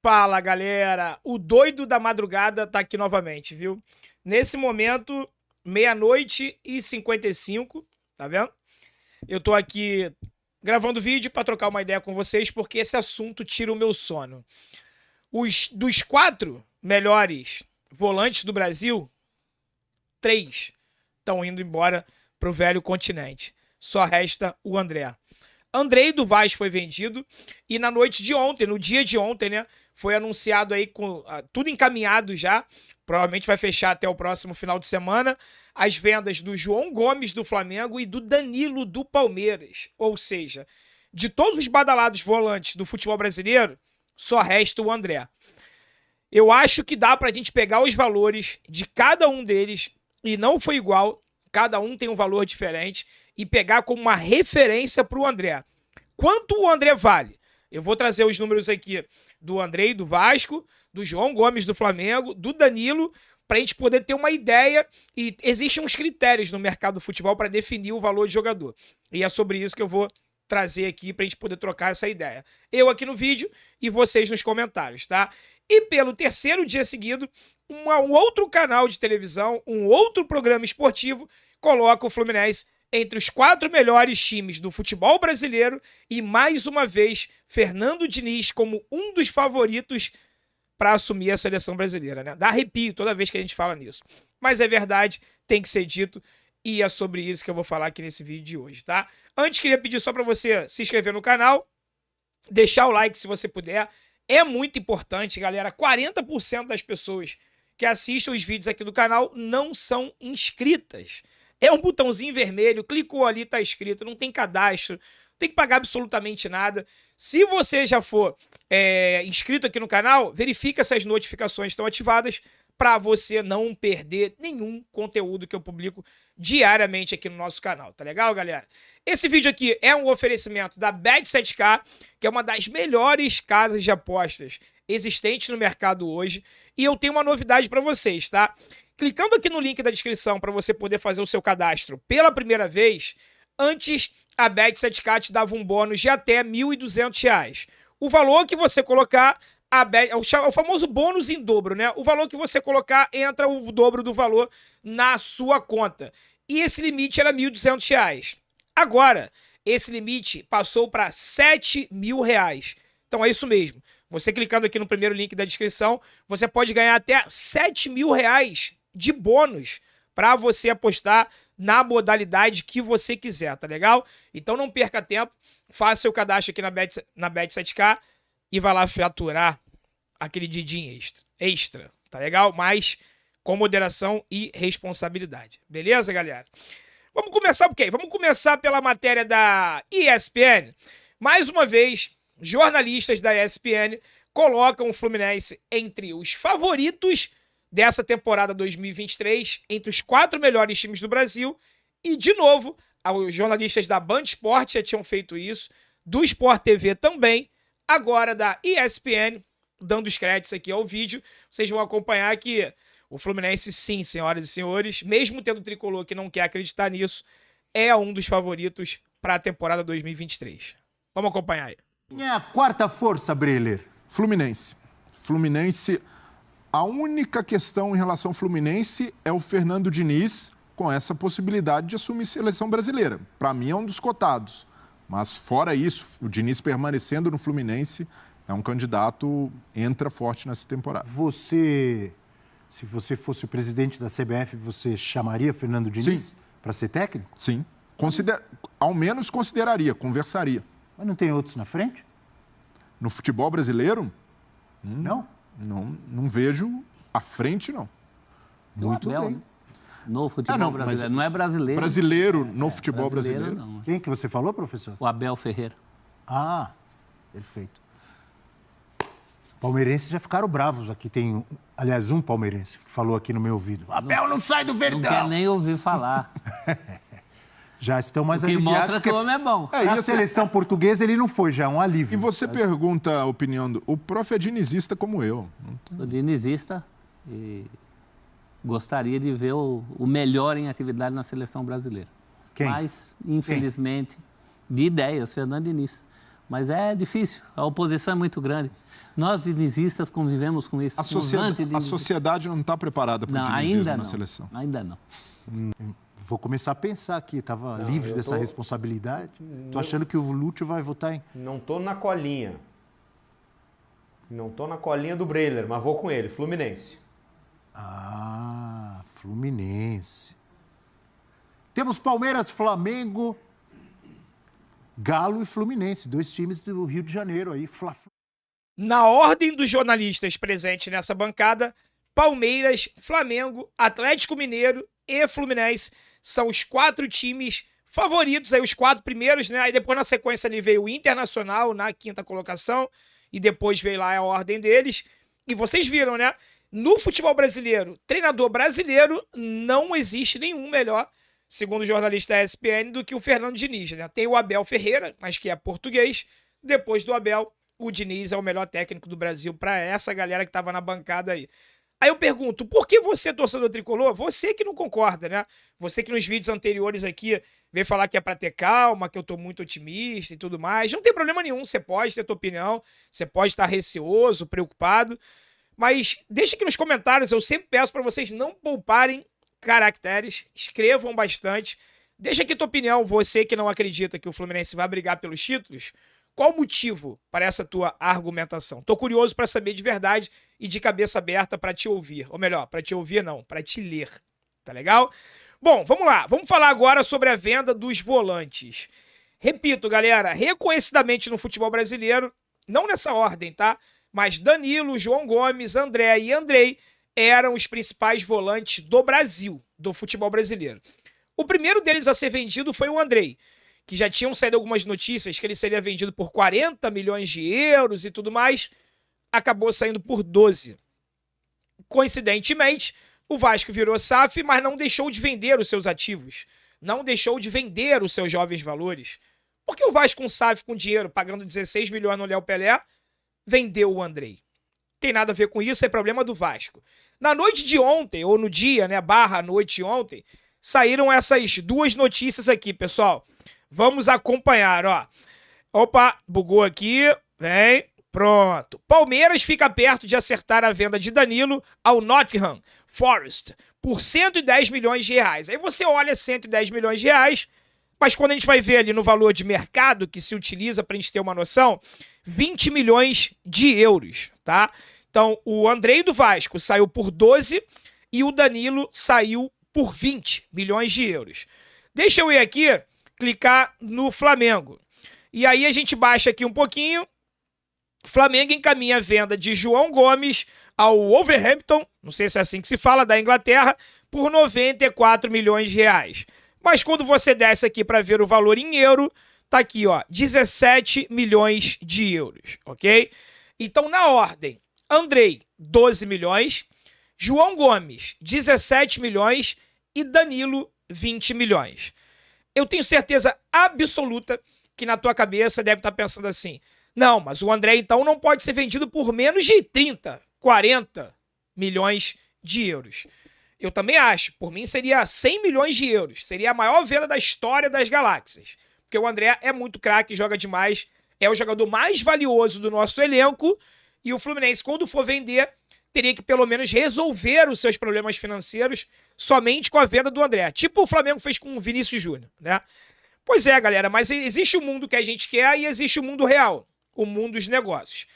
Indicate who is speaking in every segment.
Speaker 1: Fala, galera! O doido da madrugada tá aqui novamente, viu? Nesse momento, meia-noite e 55, tá vendo? Eu tô aqui gravando vídeo pra trocar uma ideia com vocês, porque esse assunto tira o meu sono. Dos 4 melhores volantes do Brasil, 3 estão indo embora pro velho continente. Só resta o André. Andrei do Vasco foi vendido e na noite de ontem, no dia de ontem, né, foi anunciado aí com tudo encaminhado já, provavelmente vai fechar até o próximo final de semana, as vendas do João Gomes do Flamengo e do Danilo do Palmeiras. Ou seja, de todos os badalados volantes do futebol brasileiro, só resta o André. Eu acho que dá pra gente pegar os valores de cada um deles e não foi igual, cada um tem um valor diferente, e pegar como uma referência para o André. Quanto o André vale? Eu vou trazer os números aqui do Andrei do Vasco, do João Gomes do Flamengo, do Danilo, para a gente poder ter uma ideia. E existem uns critérios no mercado do futebol para definir o valor de jogador. E é sobre isso que eu vou trazer aqui para a gente poder trocar essa ideia. Eu aqui no vídeo e vocês nos comentários, tá? E pelo terceiro dia seguido, um outro canal de televisão, um outro programa esportivo, coloca o Fluminense entre os 4 melhores times do futebol brasileiro e, mais uma vez, Fernando Diniz como um dos favoritos para assumir a seleção brasileira, né? Dá arrepio toda vez que a gente fala nisso. Mas é verdade, tem que ser dito, e é sobre isso que eu vou falar aqui nesse vídeo de hoje, tá? Antes, queria pedir só para você se inscrever no canal, deixar o like se você puder. É muito importante, galera. 40% das pessoas que assistem os vídeos aqui do canal não são inscritas. É um botãozinho vermelho, clicou ali, tá escrito, não tem cadastro, não tem que pagar absolutamente nada. Se você já for inscrito aqui no canal, verifica se as notificações estão ativadas para você não perder nenhum conteúdo que eu publico diariamente aqui no nosso canal, tá legal, galera? Esse vídeo aqui é um oferecimento da Bet7k, que é uma das melhores casas de apostas existentes no mercado hoje, e eu tenho uma novidade para vocês, tá? Clicando aqui no link da descrição para você poder fazer o seu cadastro pela primeira vez, antes a Bet7k te dava um bônus de até R$ 1.200. O valor que você colocar, o famoso bônus em dobro, né? O valor que você colocar, entra o dobro do valor na sua conta. E esse limite era R$ 1.200. Agora, esse limite passou para R$ 7.000. Então é isso mesmo. Você clicando aqui no primeiro link da descrição, você pode ganhar até R$ 7.000 de bônus para você apostar na modalidade que você quiser, tá legal? Então não perca tempo, faça seu cadastro aqui na Bet7k e vai lá faturar aquele din extra, tá legal? Mas com moderação e responsabilidade. Beleza, galera? Vamos começar por quê? Vamos começar pela matéria da ESPN. Mais uma vez, jornalistas da ESPN colocam o Fluminense entre os favoritos dessa temporada 2023, entre os 4 melhores times do Brasil. E, de novo, os jornalistas da Band Esporte já tinham feito isso, do Sport TV também, agora da ESPN, dando os créditos aqui ao vídeo. Vocês vão acompanhar que o Fluminense, sim, senhoras e senhores, mesmo tendo o tricolor que não quer acreditar nisso, é um dos favoritos para a temporada 2023. Vamos acompanhar aí.
Speaker 2: Quem é a quarta força, Breler?
Speaker 3: Fluminense. Fluminense, a única questão em relação ao Fluminense é o Fernando Diniz com essa possibilidade de assumir seleção brasileira. Para mim é um dos cotados. Mas fora isso, o Diniz permanecendo no Fluminense é um candidato, entra forte nessa temporada.
Speaker 2: Se você fosse o presidente da CBF, você chamaria Fernando Diniz para ser técnico?
Speaker 3: Sim. Ao menos consideraria, conversaria.
Speaker 2: Mas não tem outros na frente?
Speaker 3: No futebol brasileiro?
Speaker 2: Não?
Speaker 3: Não vejo à frente, não.
Speaker 2: Muito
Speaker 4: Abel,
Speaker 2: bem.
Speaker 4: né? No futebol brasileiro. Não é brasileiro.
Speaker 3: Brasileiro, no futebol brasileiro.
Speaker 4: Não.
Speaker 2: Quem que você falou, professor?
Speaker 4: O Abel Ferreira.
Speaker 2: Ah, perfeito. Palmeirenses já ficaram bravos aqui. Tem, aliás, um palmeirense que falou aqui no meu ouvido. Abel não sai do Verdão!
Speaker 4: Não quer nem ouvir falar.
Speaker 2: Já estão mais
Speaker 4: O que
Speaker 2: aliviados.
Speaker 4: mostra que o homem é bom.
Speaker 2: Na seleção portuguesa ele não foi, já é um alívio.
Speaker 3: E você pergunta a opinião do... O prof é dinizista como eu.
Speaker 4: Sou dinizista e gostaria de ver o melhor em atividade na seleção brasileira.
Speaker 2: Quem?
Speaker 4: Mas, infelizmente, de ideias, Fernando Diniz. Mas é difícil, a oposição é muito grande. Nós, dinizistas, convivemos com isso.
Speaker 3: A sociedade não está preparada para o dinizismo na seleção.
Speaker 4: Ainda não.
Speaker 2: Vou começar a pensar aqui, estava livre dessa responsabilidade. Tô achando que o Lúcio vai votar em...
Speaker 5: Não tô na colinha. Não tô na colinha do Breler, mas vou com ele, Fluminense.
Speaker 2: Ah, Fluminense. Temos Palmeiras, Flamengo, Galo e Fluminense, 2 times do Rio de Janeiro aí.
Speaker 1: Na ordem dos jornalistas presentes nessa bancada, Palmeiras, Flamengo, Atlético Mineiro e Fluminense são os 4 times favoritos, aí os 4 primeiros, né? Aí depois na sequência ali veio o Internacional na 5ª colocação e depois veio lá a ordem deles. E vocês viram, né? No futebol brasileiro, treinador brasileiro, não existe nenhum melhor, segundo o jornalista da ESPN, do que o Fernando Diniz, né? Tem o Abel Ferreira, mas que é português. Depois do Abel, o Diniz é o melhor técnico do Brasil para essa galera que estava na bancada aí. Aí eu pergunto, por que você, torcedor tricolor, você que não concorda, né? Você que nos vídeos anteriores aqui veio falar que é para ter calma, que eu tô muito otimista e tudo mais. Não tem problema nenhum, você pode ter tua opinião, você pode estar receoso, preocupado, mas deixa aqui nos comentários, eu sempre peço para vocês não pouparem caracteres, escrevam bastante. Deixa aqui tua opinião, você que não acredita que o Fluminense vai brigar pelos títulos, qual o motivo para essa tua argumentação? Tô curioso para saber de verdade e de cabeça aberta para te ouvir. Ou melhor, para te ouvir não, para te ler. Tá legal? Bom, vamos lá. Vamos falar agora sobre a venda dos volantes. Repito, galera, reconhecidamente no futebol brasileiro, não nessa ordem, tá? Mas Danilo, João Gomes, André e Andrei eram os principais volantes do Brasil, do futebol brasileiro. O primeiro deles a ser vendido foi o Andrei, que já tinham saído algumas notícias que ele seria vendido por 40 milhões de euros e tudo mais, acabou saindo por 12. Coincidentemente, o Vasco virou SAF, mas não deixou de vender os seus ativos, não deixou de vender os seus jovens valores. Porque o Vasco, um SAF com dinheiro, pagando 16 milhões no Léo Pelé, vendeu o Andrei. Tem nada a ver com isso, é problema do Vasco. Na noite de ontem, ou no dia, né, barra noite de ontem, saíram essas 2 notícias aqui, pessoal. Vamos acompanhar, ó. Opa, bugou aqui. Vem. Pronto. Palmeiras fica perto de acertar a venda de Danilo ao Nottingham Forest por 110 milhões de reais. Aí você olha 110 milhões de reais, mas quando a gente vai ver ali no valor de mercado que se utiliza para a gente ter uma noção, 20 milhões de euros, tá? Então, o Andrei do Vasco saiu por 12 e o Danilo saiu por 20 milhões de euros. Deixa eu ir aqui clicar no Flamengo. E aí a gente baixa aqui um pouquinho. Flamengo encaminha a venda de João Gomes ao Wolverhampton, não sei se é assim que se fala, da Inglaterra, por 94 milhões de reais. Mas quando você desce aqui para ver o valor em euro, tá aqui, ó, 17 milhões de euros, ok? Então, na ordem, Andrei, 12 milhões, João Gomes, 17 milhões e Danilo, 20 milhões. Eu tenho certeza absoluta que na tua cabeça deve estar pensando assim, não, mas o André então não pode ser vendido por menos de 30, 40 milhões de euros. Eu também acho, por mim seria 100 milhões de euros, seria a maior venda da história das galáxias, porque o André é muito craque, joga demais, é o jogador mais valioso do nosso elenco e o Fluminense, quando for vender, teria que pelo menos resolver os seus problemas financeiros somente com a venda do André. Tipo o Flamengo fez com o Vinícius Júnior, né? Pois é, galera, mas existe o mundo que a gente quer e existe o mundo real, o mundo dos negócios.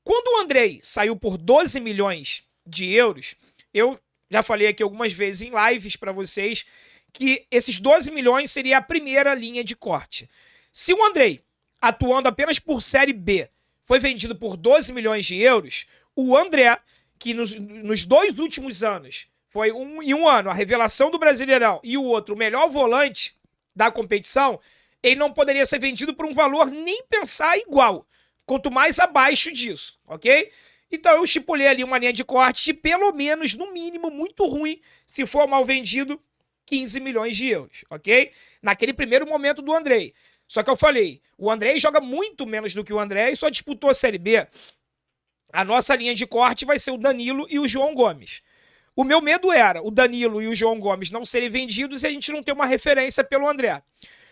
Speaker 1: Quando o Andrei saiu por 12 milhões de euros, eu já falei aqui algumas vezes em lives para vocês que esses 12 milhões seria a primeira linha de corte. Se o Andrei, atuando apenas por Série B, foi vendido por 12 milhões de euros, o André, que nos 2 últimos anos foi em um ano a revelação do Brasileirão e o outro o melhor volante da competição, ele não poderia ser vendido por um valor nem pensar igual, quanto mais abaixo disso, ok? Então eu estipulei ali uma linha de corte de pelo menos, no mínimo, muito ruim, se for mal vendido, 15 milhões de euros, ok? Naquele primeiro momento do Andrei. Só que eu falei, o Andrei joga muito menos do que o André e só disputou a Série B. A nossa linha de corte vai ser o Danilo e o João Gomes. O meu medo era o Danilo e o João Gomes não serem vendidos e a gente não ter uma referência pelo André.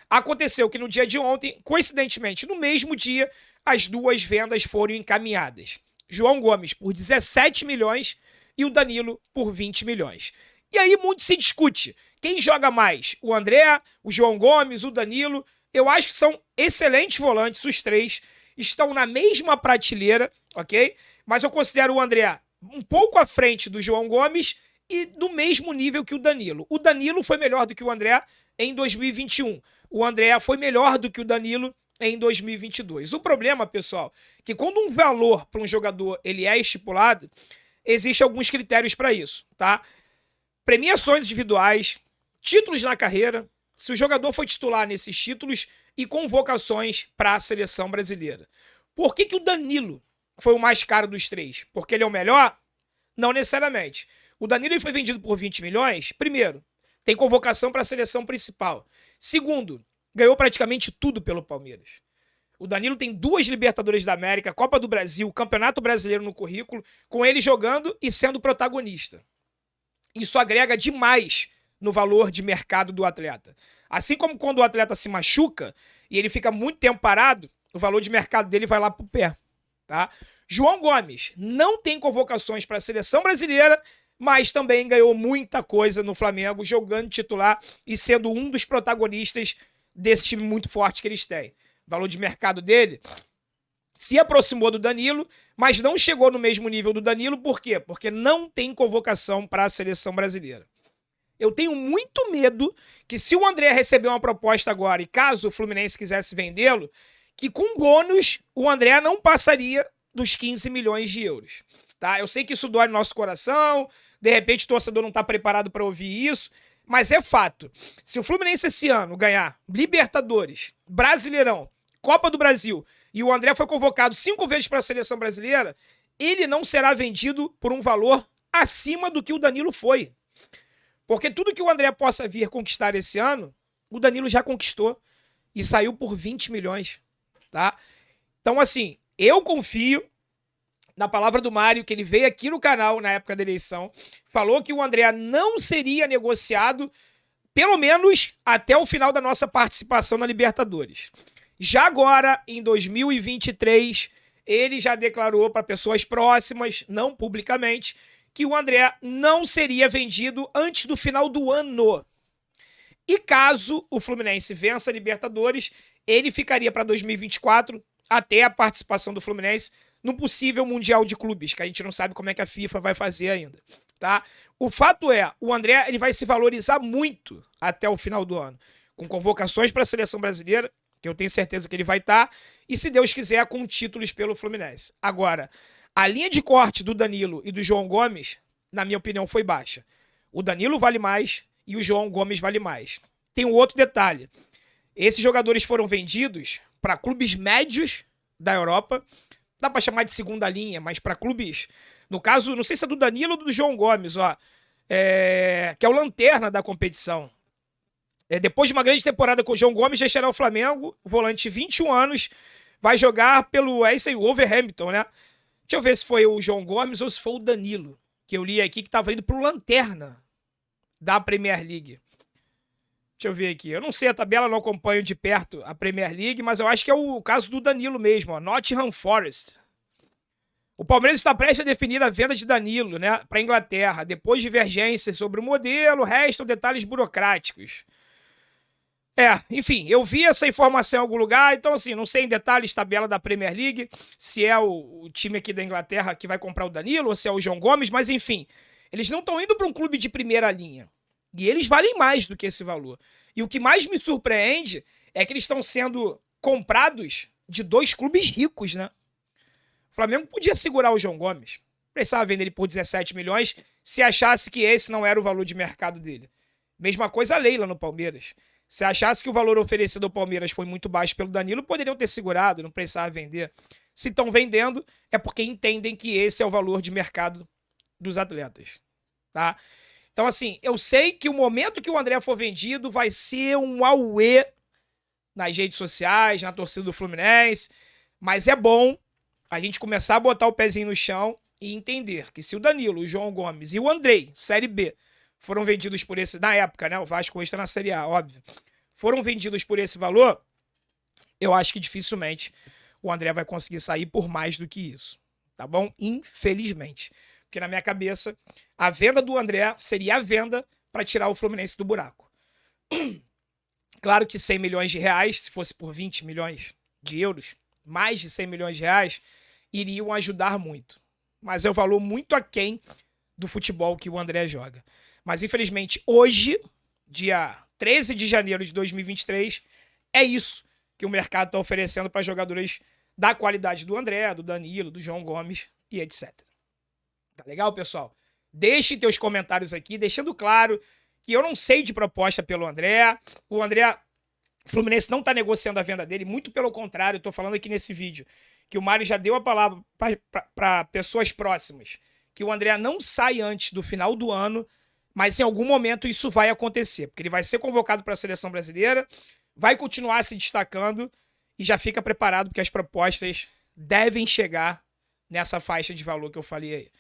Speaker 1: Aconteceu que no dia de ontem, coincidentemente, no mesmo dia, as duas vendas foram encaminhadas. João Gomes por 17 milhões e o Danilo por 20 milhões. E aí muito se discute. Quem joga mais? O André, o João Gomes, o Danilo? Eu acho que são excelentes volantes, os três. Estão na mesma prateleira, ok? Mas eu considero o André um pouco à frente do João Gomes e do mesmo nível que o Danilo. O Danilo foi melhor do que o André em 2021. O André foi melhor do que o Danilo em 2022. O problema, pessoal, é que quando um valor para um jogador ele é estipulado, existem alguns critérios para isso, tá? Premiações individuais, títulos na carreira, se o jogador foi titular nesses títulos e convocações para a seleção brasileira. Por que o Danilo foi o mais caro dos três? Porque ele é o melhor? Não necessariamente. O Danilo foi vendido por 20 milhões. Primeiro, tem convocação para a seleção principal. Segundo, ganhou praticamente tudo pelo Palmeiras. O Danilo tem 2 Libertadores da América, Copa do Brasil, Campeonato Brasileiro no currículo, com ele jogando e sendo protagonista. Isso agrega demais no valor de mercado do atleta. Assim como quando o atleta se machuca e ele fica muito tempo parado, o valor de mercado dele vai lá pro pé, tá? João Gomes não tem convocações para a seleção brasileira, mas também ganhou muita coisa no Flamengo, jogando titular e sendo um dos protagonistas desse time muito forte que eles têm. O valor de mercado dele se aproximou do Danilo, mas não chegou no mesmo nível do Danilo. Por quê? Porque não tem convocação para a seleção brasileira. Eu tenho muito medo que se o André receber uma proposta agora e caso o Fluminense quisesse vendê-lo, que com bônus o André não passaria dos 15 milhões de euros. Tá? Eu sei que isso dói no nosso coração, de repente o torcedor não está preparado para ouvir isso, mas é fato. Se o Fluminense esse ano ganhar Libertadores, Brasileirão, Copa do Brasil e o André foi convocado 5 vezes para a seleção brasileira, ele não será vendido por um valor acima do que o Danilo foi. Porque tudo que o André possa vir conquistar esse ano, o Danilo já conquistou e saiu por 20 milhões, tá? Então, assim, eu confio na palavra do Mário, que ele veio aqui no canal na época da eleição, falou que o André não seria negociado, pelo menos até o final da nossa participação na Libertadores. Já agora, em 2023, ele já declarou para pessoas próximas, não publicamente, que o André não seria vendido antes do final do ano. E caso o Fluminense vença a Libertadores, ele ficaria para 2024, até a participação do Fluminense no possível Mundial de Clubes, que a gente não sabe como é que a FIFA vai fazer ainda, tá? O fato é, o André ele vai se valorizar muito até o final do ano, com convocações para a seleção brasileira, que eu tenho certeza que ele vai estar, e se Deus quiser, com títulos pelo Fluminense. Agora, a linha de corte do Danilo e do João Gomes, na minha opinião, foi baixa. O Danilo vale mais e o João Gomes vale mais. Tem um outro detalhe. Esses jogadores foram vendidos para clubes médios da Europa. Dá para chamar de segunda linha, mas para clubes... No caso, não sei se é do Danilo ou do João Gomes, ó. Que é o lanterna da competição. Depois de uma grande temporada com o João Gomes, deixará o Flamengo, volante 21 anos, vai jogar pelo... É isso aí, o Wolverhampton, né? Deixa eu ver se foi o João Gomes ou se foi o Danilo, que eu li aqui, que estava indo pro lanterna da Premier League. Deixa eu ver aqui. Eu não sei a tabela, não acompanho de perto a Premier League, mas eu acho que é o caso do Danilo mesmo, ó, Nottingham Forest. O Palmeiras está prestes a definir a venda de Danilo, né, para a Inglaterra. Depois de divergências sobre o modelo, restam detalhes burocráticos. Enfim, eu vi essa informação em algum lugar, então assim, não sei em detalhes tabela da Premier League, se é o time aqui da Inglaterra que vai comprar o Danilo, ou se é o João Gomes, mas enfim, eles não estão indo para um clube de primeira linha. E eles valem mais do que esse valor. E o que mais me surpreende é que eles estão sendo comprados de 2 clubes ricos, né? O Flamengo podia segurar o João Gomes, precisava vender ele por 17 milhões se achasse que esse não era o valor de mercado dele. Mesma coisa a Leila no Palmeiras. Se achasse que o valor oferecido ao Palmeiras foi muito baixo pelo Danilo, poderiam ter segurado, não precisava vender. Se estão vendendo, é porque entendem que esse é o valor de mercado dos atletas, tá? Então, assim, eu sei que o momento que o André for vendido vai ser um auê nas redes sociais, na torcida do Fluminense, mas é bom a gente começar a botar o pezinho no chão e entender que se o Danilo, o João Gomes e o Andrei, Série B, foram vendidos por esse, na época, né? O Vasco hoje está na Série A, óbvio. foram vendidos por esse valor, eu acho que dificilmente o André vai conseguir sair por mais do que isso, tá bom? Infelizmente. Porque na minha cabeça, a venda do André seria a venda para tirar o Fluminense do buraco. Claro que 100 milhões de reais, se fosse por 20 milhões de euros, mais de 100 milhões de reais, iriam ajudar muito. Mas é um valor muito aquém do futebol que o André joga. Mas infelizmente, hoje, dia 13 de janeiro de 2023, é isso que o mercado está oferecendo para jogadores da qualidade do André, do Danilo, do João Gomes e etc. Tá legal, pessoal? Deixem teus comentários aqui, deixando claro que eu não sei de proposta pelo André. O Fluminense não está negociando a venda dele, muito pelo contrário, eu estou falando aqui nesse vídeo que o Mário já deu a palavra para pessoas próximas, que o André não sai antes do final do ano, mas em algum momento isso vai acontecer, porque ele vai ser convocado para a seleção brasileira, vai continuar se destacando e já fica preparado porque as propostas devem chegar nessa faixa de valor que eu falei aí.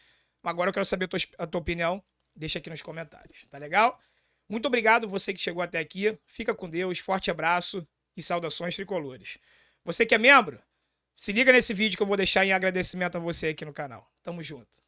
Speaker 1: Agora eu quero saber a tua opinião, deixa aqui nos comentários, tá legal? Muito obrigado você que chegou até aqui, fica com Deus, forte abraço e saudações tricolores. Você que é membro, se liga nesse vídeo que eu vou deixar em agradecimento a você aqui no canal. Tamo junto.